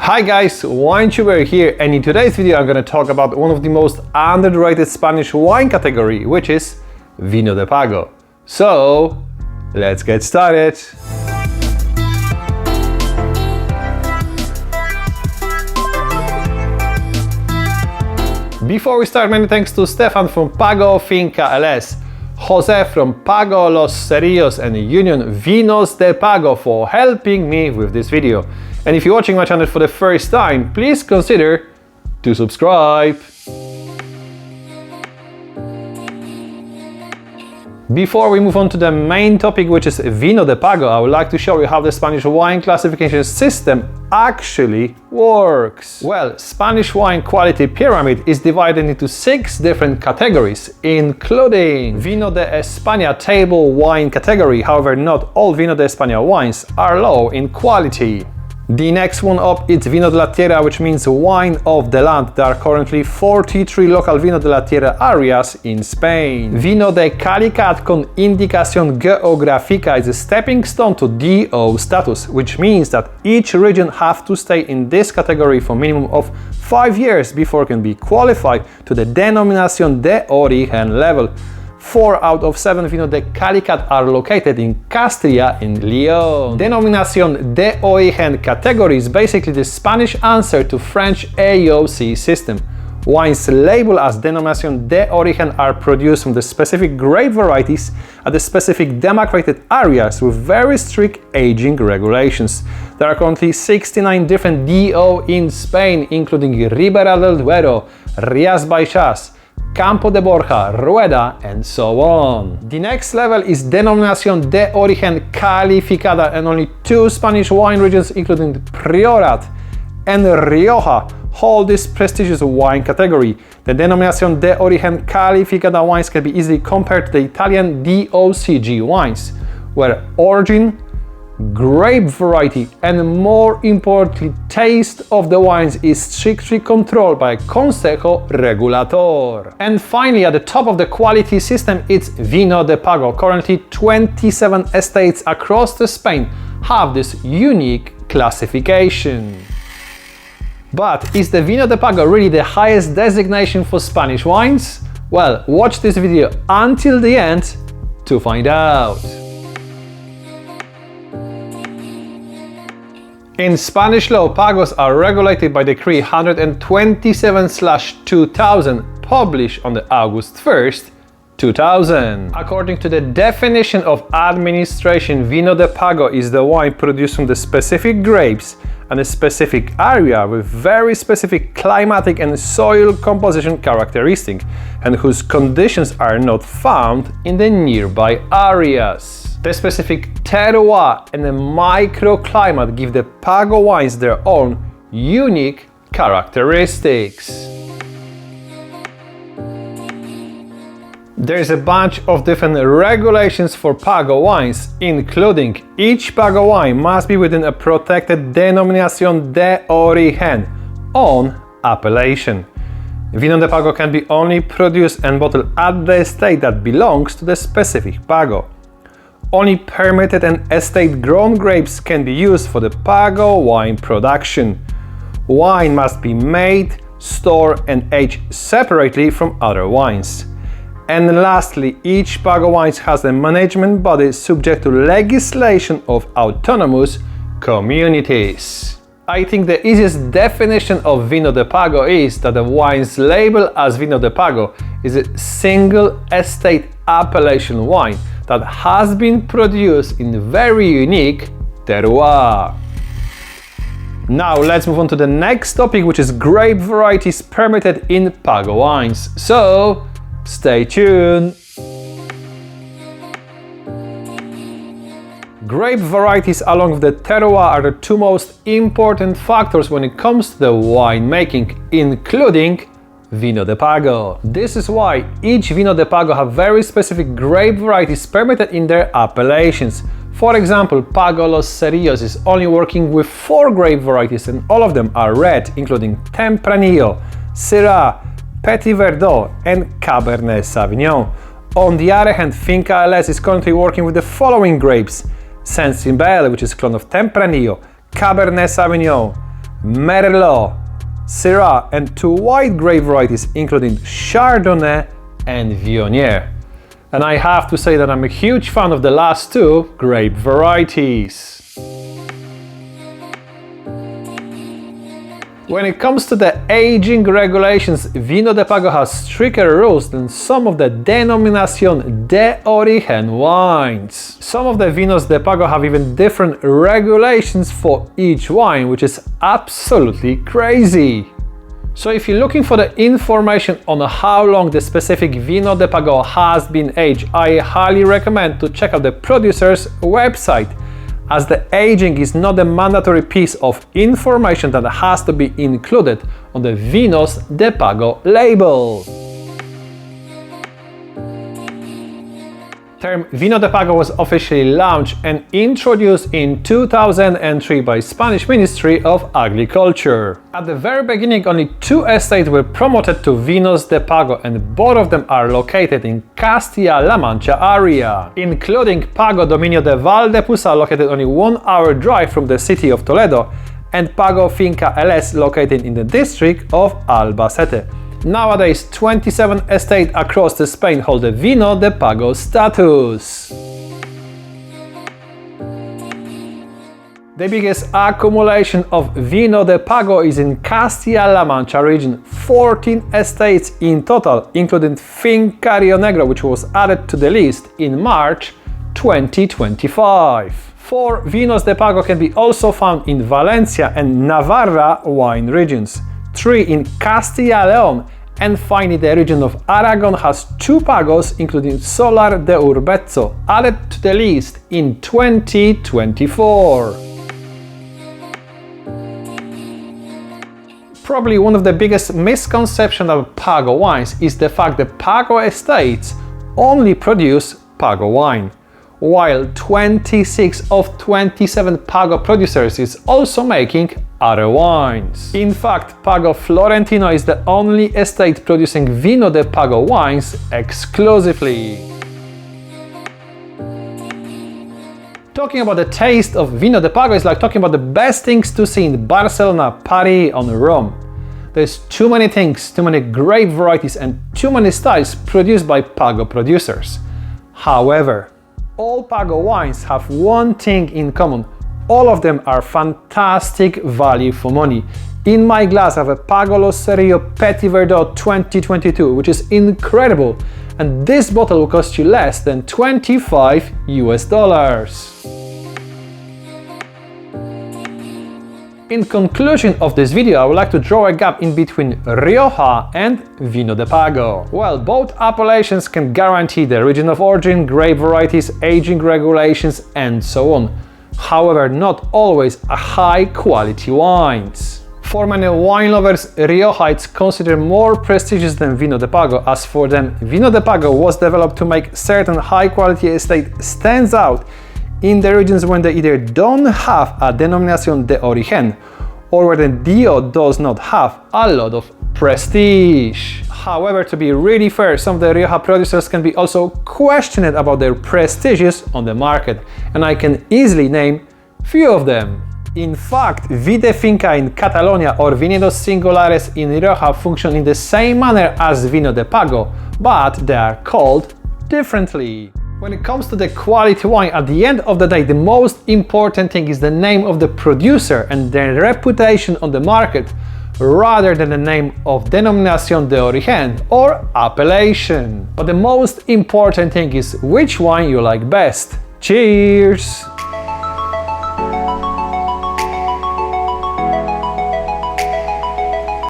Hi guys, WineTuber here, and in today's video I'm going to talk about one of the most underrated Spanish wine category, which is Vino de Pago. So, let's get started! Before we start, many thanks to Stefan from Pago, Finca, Élez, Jose from Pago, Los Cerillos and Union Vinos de Pago for helping me with this video. And if you're watching my channel for the first time, please consider to subscribe. Before we move on to the main topic, which is Vino de Pago, I would like to show you how the Spanish wine classification system actually works. Well, Spanish wine quality pyramid is divided into 6 different categories, including Vino de España table wine category. However, not all Vino de España wines are low in quality. The next one up is Vino de la Tierra, which means wine of the land. There are currently 43 local Vino de la Tierra areas in Spain. Vino de Calidad con indicación geográfica is a stepping stone to DO status, which means that each region have to stay in this category for a minimum of 5 years before it can be qualified to the Denominación de Origen level. 4 out of 7 Vino de Calidad are located in Castilla in León. Denominación de Origen category is basically the Spanish answer to French AOC system. Wines labeled as Denominación de Origen are produced from the specific grape varieties at the specific demarcated areas with very strict aging regulations. There are currently 69 different DO in Spain, including Ribera del Duero, Rías Baixas, Campo de Borja, Rueda, and so on. The next level is Denominación de Origen Calificada, and only 2 Spanish wine regions, including Priorat and Rioja, hold this prestigious wine category. The Denominación de Origen Calificada wines can be easily compared to the Italian DOCG wines, where origin, grape variety, and more importantly, taste of the wines is strictly controlled by Consejo Regulador. And finally, at the top of the quality system, it's Vino de Pago. Currently, 27 estates across Spain have this unique classification. But is the Vino de Pago really the highest designation for Spanish wines? Well, watch this video until the end to find out. In Spanish law, pagos are regulated by Decree 127/2000, published on the August 1st, 2000. According to the definition of administration, Vino de Pago is the wine produced from the specific grapes and a specific area with very specific climatic and soil composition characteristics, and whose conditions are not found in the nearby areas. The specific terroir and the microclimate give the Pago wines their own unique characteristics. There's a bunch of different regulations for Pago wines, including each Pago wine must be within a protected Denominación de Origen on appellation. Vino de Pago can be only produced and bottled at the estate that belongs to the specific Pago. Only permitted and estate-grown grapes can be used for the Pago wine production. Wine must be made, stored and aged separately from other wines. And lastly, each Pago wine has a management body subject to legislation of autonomous communities. I think the easiest definition of Vino de Pago is that the wine's label as Vino de Pago is a single estate appellation wine that has been produced in very unique terroir. Now let's move on to the next topic, which is grape varieties permitted in Pago wines. So stay tuned. Grape varieties along with the terroir are the 2 most important factors when it comes to the wine making, including Vino de Pago. This is why each Vino de Pago have very specific grape varieties permitted in their appellations. For example, Pago Los Cerillos is only working with 4 grape varieties, and all of them are red, including Tempranillo, Syrah, Petit Verdot and Cabernet Sauvignon. On the other hand, Finca Élez is currently working with the following grapes: Saint-Simbel, which is a clone of Tempranillo, Cabernet Sauvignon, Merlot, Syrah, and 2 white grape varieties including Chardonnay and Viognier. And I have to say that I'm a huge fan of the last 2 grape varieties. When it comes to the aging regulations, Vino de Pago has stricter rules than some of the Denominación de Origen wines. Some of the Vinos de Pago have even different regulations for each wine, which is absolutely crazy. So if you're looking for the information on how long the specific Vino de Pago has been aged, I highly recommend to check out the producer's website, as the aging is not a mandatory piece of information that has to be included on the Vinos de Pago label. The term Vino de Pago was officially launched and introduced in 2003 by Spanish Ministry of Agriculture. At the very beginning, only 2 estates were promoted to Vinos de Pago, and both of them are located in Castilla-La Mancha area, including Pago Dominio de Valdepusa, located only 1 hour drive from the city of Toledo, and Pago Finca Élez, located in the district of Albacete. Nowadays, 27 estates across Spain hold the Vino de Pago status. The biggest accumulation of Vino de Pago is in Castilla-La Mancha region, 14 estates in total, including Finca Negro, which was added to the list in March 2025. 4 Vinos de Pago can be also found in Valencia and Navarra wine regions, 3 in Castilla León, and finally the region of Aragón has 2 Pagos, including Solar de Urbezo, added to the list in 2024. Probably one of the biggest misconceptions of Pago wines is the fact that Pago estates only produce Pago wine, while 26 of 27 Pago producers is also making other wines. In fact, Pago Florentino is the only estate producing Vino de Pago wines exclusively. Talking about the taste of Vino de Pago is like talking about the best things to see in Barcelona, Paris, or Rome. There's too many things, too many grape varieties, and too many styles produced by Pago producers. However, all Pago wines have one thing in common. All of them are fantastic value for money. In my glass I have a Pago Los Cerillos Petit Verdot 2022, which is incredible, and this bottle will cost you less than $25 US. In conclusion of this video, I would like to draw a gap in between Rioja and Vino de Pago. Well, both appellations can guarantee the region of origin, grape varieties, aging regulations, and so on. However, not always a high quality wines. For many wine lovers, Rioja is considered more prestigious than Vino de Pago, as for them, Vino de Pago was developed to make certain high quality estate stands out in the regions when they either don't have a Denominación de Origen or where the DO does not have a lot of prestige. However, to be really fair, some of the Rioja producers can be also questioned about their prestiges on the market, and I can easily name few of them. In fact, Vide Finca in Catalonia or Viñedos Singulares in Rioja function in the same manner as Vino de Pago, but they are called differently. When it comes to the quality wine, at the end of the day, the most important thing is the name of the producer and their reputation on the market, rather than the name of Denominación de Origen or appellation. But the most important thing is which wine you like best. Cheers!